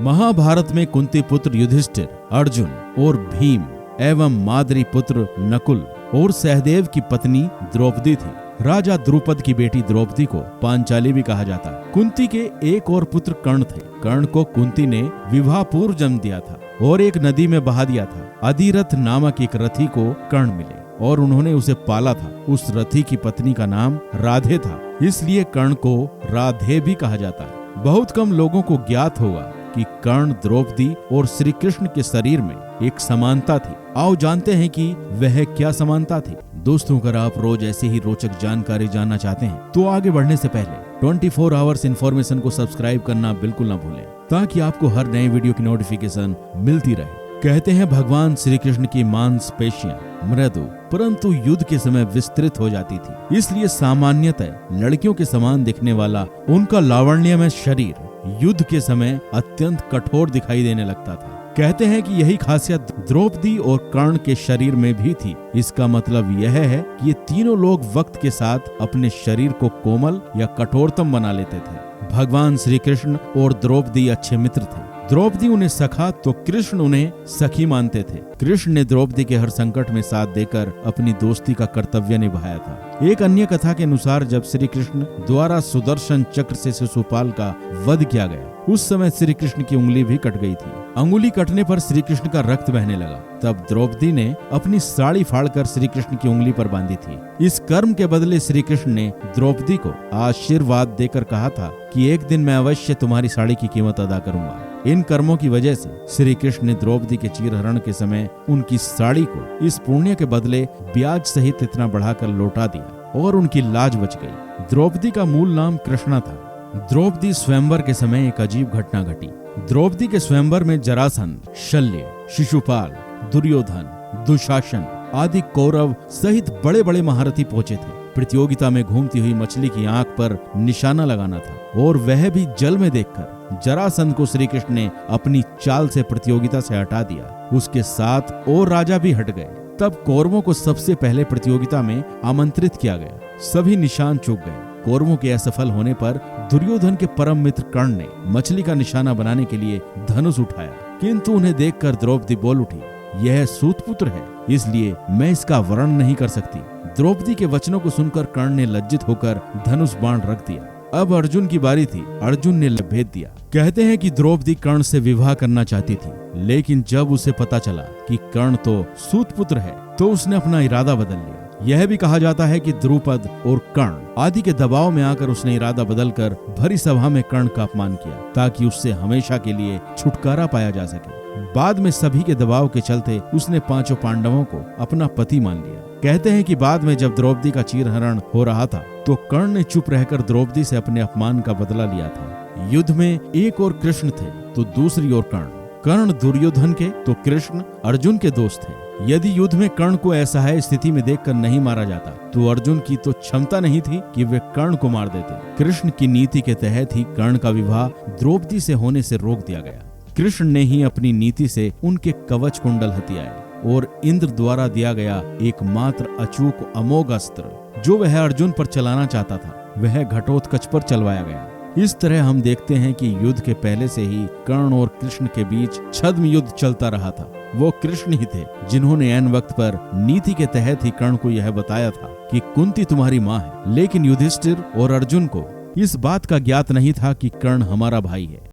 महाभारत में कुंती पुत्र युधिष्ठिर, अर्जुन और भीम एवं माद्री पुत्र नकुल और सहदेव की पत्नी द्रौपदी थी। राजा द्रुपद की बेटी द्रौपदी को पांचाली भी कहा जाता है। कुंती के एक और पुत्र कर्ण थे। कर्ण को कुंती ने विवाह पूर्व जन्म दिया था और एक नदी में बहा दिया था। अधिरथ नामक एक रथी को कर्ण मिले और उन्होंने उसे पाला था। उस रथी की पत्नी का नाम राधे था, इसलिए कर्ण को राधे भी कहा जाता है। बहुत कम लोगों को ज्ञात होगा कि कर्ण, द्रौपदी और श्री कृष्ण के शरीर में एक समानता थी। आओ जानते हैं कि वह क्या समानता थी। दोस्तों, अगर आप रोज ऐसे ही रोचक जानकारी जानना चाहते हैं तो आगे बढ़ने से पहले 24 आवर्स इन्फॉर्मेशन को सब्सक्राइब करना बिल्कुल ना भूलें, ताकि आपको हर नए वीडियो की नोटिफिकेशन मिलती रहे। कहते हैं भगवान श्री कृष्ण की मांसपेशियां मृदु परंतु युद्ध के समय विस्तृत हो जाती थी, इसलिए सामान्यतः लड़कियों के समान दिखने वाला उनका लावण्यमय शरीर युद्ध के समय अत्यंत कठोर दिखाई देने लगता था। कहते हैं कि यही खासियत द्रौपदी और कर्ण के शरीर में भी थी। इसका मतलब यह है कि ये तीनों लोग वक्त के साथ अपने शरीर को कोमल या कठोरतम बना लेते थे। भगवान श्री कृष्ण और द्रौपदी अच्छे मित्र थे। द्रौपदी उन्हें सखा तो कृष्ण उन्हें सखी मानते थे। कृष्ण ने द्रौपदी के हर संकट में साथ देकर अपनी दोस्ती का कर्तव्य निभाया था। एक अन्य कथा के अनुसार जब श्री कृष्ण द्वारा सुदर्शन चक्र से शिशुपाल का वध किया गया, उस समय श्री कृष्ण की उंगली भी कट गई थी। अंगुली कटने पर श्री कृष्ण का रक्त बहने लगा। तब द्रौपदी ने अपनी साड़ी फाड़कर श्री कृष्ण की उंगली पर बांधी थी। इस कर्म के बदले श्री कृष्ण ने द्रौपदी को आशीर्वाद देकर कहा था कि एक दिन मैं अवश्य तुम्हारी साड़ी की कीमत अदा करूंगा। इन कर्मों की वजह से श्री कृष्ण ने द्रौपदी के चीरहरण के समय उनकी साड़ी को इस पुण्य के बदले ब्याज सहित इतना बढ़ाकर लौटा दिया और उनकी लाज बच गई। द्रौपदी का मूल नाम कृष्णा था। द्रौपदी स्वयंवर के समय एक अजीब घटना घटी। द्रौपदी के स्वयंवर में जरासंध, शल्य, शिशुपाल, दुर्योधन, दुशासन आदि कौरव सहित बड़े बड़े महारथी पहुंचे थे। प्रतियोगिता में घूमती हुई मछली की आंख पर निशाना लगाना था और वह भी जल में देखकर जरासंध को श्री कृष्ण ने अपनी चाल से प्रतियोगिता से हटा दिया। उसके साथ और राजा भी हट गए। तब कौरवों को सबसे पहले प्रतियोगिता में आमंत्रित किया गया। सभी निशान चूक गए। कौरवों के असफल होने पर दुर्योधन के परम मित्र कर्ण ने मछली का निशाना बनाने के लिए धनुष उठाया, किंतु उन्हें देखकर द्रौपदी बोल उठी, यह सूतपुत्र है, इसलिए मैं इसका वर्णन नहीं कर सकती। द्रौपदी के वचनों को सुनकर कर्ण ने लज्जित होकर धनुष बाण रख दिया। अब अर्जुन की बारी थी। अर्जुन ने भेद दिया। कहते हैं कि द्रौपदी कर्ण से विवाह करना चाहती थी, लेकिन जब उसे पता चला कि कर्ण तो सूतपुत्र है तो उसने अपना इरादा बदल लिया। यह भी कहा जाता है कि द्रुपद और कर्ण आदि के दबाव में आकर उसने इरादा बदलकर भरी सभा में कर्ण का अपमान किया, ताकि उससे हमेशा के लिए छुटकारा पाया जा सके। बाद में सभी के दबाव के चलते उसने पांचों पांडवों को अपना पति मान लिया। कहते हैं कि बाद में जब द्रौपदी का चीरहरण हो रहा था तो कर्ण ने चुप रहकर द्रौपदी से अपने अपमान का बदला लिया था। युद्ध में एक और कृष्ण थे तो दूसरी ओर कर्ण। कर्ण दुर्योधन के तो कृष्ण अर्जुन के दोस्त थे। यदि युद्ध में कर्ण को असहाय स्थिति में देखकर नहीं मारा जाता तो अर्जुन की तो क्षमता नहीं थी कि वे कर्ण को मार देते। कृष्ण की नीति के तहत ही कर्ण का विवाह द्रौपदी से होने से रोक दिया गया। कृष्ण ने ही अपनी नीति से उनके कवच कुंडल हथियाए और इंद्र द्वारा दिया गया एकमात्र अचूक अमोघ अस्त्र जो वह अर्जुन पर चलाना चाहता था, वह घटोत्कच पर चलवाया गया। इस तरह हम देखते हैं कि युद्ध के पहले से ही कर्ण और कृष्ण के बीच छद्म युद्ध चलता रहा था। वो कृष्ण ही थे जिन्होंने ऐन वक्त पर नीति के तहत ही कर्ण को यह बताया था कि कुंती तुम्हारी माँ है, लेकिन युधिष्ठिर और अर्जुन को इस बात का ज्ञात नहीं था कि कर्ण हमारा भाई है।